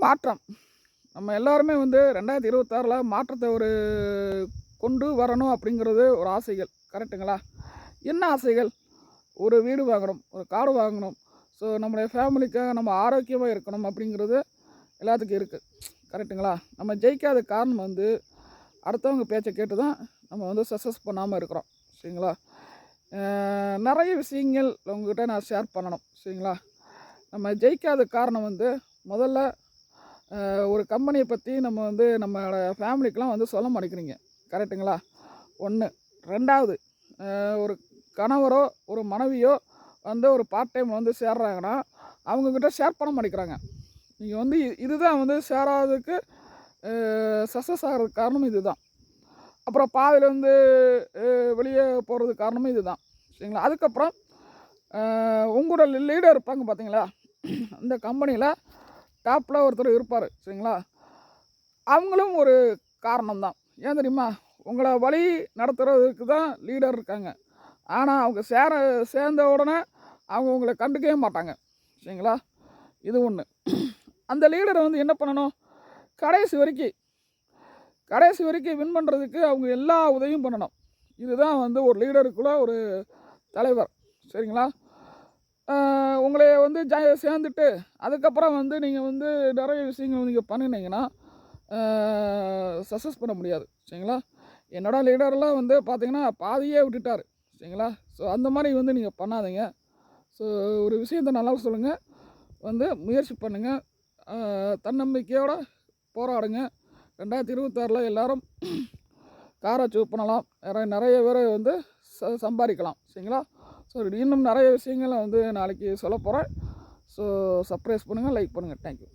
மாற்றம் நம்ம எல்லாருமே வந்து 2026 மாற்றத்தை கொண்டு வரணும் அப்படிங்கிறது ஒரு ஆசைகள். கரெக்டுங்களா? என்ன ஆசைகள்? ஒரு வீடு வாங்கணும், ஒரு காடு வாங்கணும். ஸோ நம்முடைய ஃபேமிலிக்காக நம்ம ஆரோக்கியமாக இருக்கணும் அப்படிங்கிறது எல்லாத்துக்கும் இருக்குது. கரெக்டுங்களா? நம்ம ஜெயிக்காத காரணம் வந்து அடுத்தவங்க பேச்சை கேட்டு தான் நம்ம வந்து சக்ஸஸ் பண்ணாமல் இருக்கிறோம். சரிங்களா? நிறைய விஷயங்கள் உங்கள்கிட்ட நான் ஷேர் பண்ணணும். சரிங்களா? நம்ம ஜெயிக்காத காரணம் வந்து முதல்ல ஒரு கம்பெனியை பற்றி நம்ம வந்து நம்மளோட ஃபேமிலிக்கெலாம் வந்து சொல்ல மாட்டேங்கிறீங்க. கரெக்டுங்களா? 1. 2வது, ஒரு கணவரோ ஒரு மனைவியோ வந்து ஒரு பார்ட் டைம் வந்து சேர்றாங்கன்னா அவங்கக்கிட்ட ஷேர் பண்ண மாட்டேங்கிறாங்க. நீங்கள் வந்து இதுதான் வந்து ஷேர் ஆகிறதுக்கு சக்ஸஸ் ஆகிறதுக்கு காரணம் இது தான். அப்புறம் பாதியில் வந்து வெளியே போகிறதுக்கு காரணமும் இது தான். சரிங்களா? அதுக்கப்புறம் உங்களோட லீடர் இருப்பாங்க பார்த்தீங்களா, இந்த கம்பெனியில் டாப்பில் ஒருத்தர் இருப்பார். சரிங்களா? அவங்களும் ஒரு காரணம் தான். ஏன் தெரியுமா? உங்களை வழி நடத்துகிறதுக்கு தான் லீடர் இருக்காங்க. ஆனால் அவங்க சேர்ந்த உடனே அவங்க உங்களை கண்டுக்கவே மாட்டாங்க. சரிங்களா? இது ஒன்று. அந்த லீடரை வந்து என்ன பண்ணணும்? கடைசி வரைக்கும் வின் பண்ணுறதுக்கு அவங்க எல்லா உதவியும் பண்ணணும். இதுதான் வந்து ஒரு லீடருக்குள்ள ஒரு தலைவர். சரிங்களா? உங்களை வந்து சேர்ந்துட்டு அதுக்கப்புறம் வந்து நீங்கள் வந்து நிறைய விஷயங்கள் நீங்கள் பண்ணினீங்கன்னா சக்ஸஸ் பண்ண முடியாது. சரிங்களா? என்னோடய லீடரெலாம் வந்து பார்த்திங்கன்னா பாதியே விட்டுட்டார். சரிங்களா? ஸோ அந்த மாதிரி வந்து நீங்கள் பண்ணாதீங்க. ஸோ ஒரு விஷயத்தை நல்லா சொல்லுங்கள், வந்து முயற்சி பண்ணுங்கள், தன்னம்பிக்கையோடு போராடுங்க. 2026 எல்லோரும் காரை சூஸ் பண்ணலாம், நிறைய பேரை வந்து சம்பாதிக்கலாம். சரிங்களா? ஸோ இன்னும் நிறைய விஷயங்களை வந்து நாளைக்கு சொல்ல போகிறேன். ஸோ சப்ஸ்கிரைப் பண்ணுங்கள், லைக் பண்ணுங்கள். தேங்க்யூ.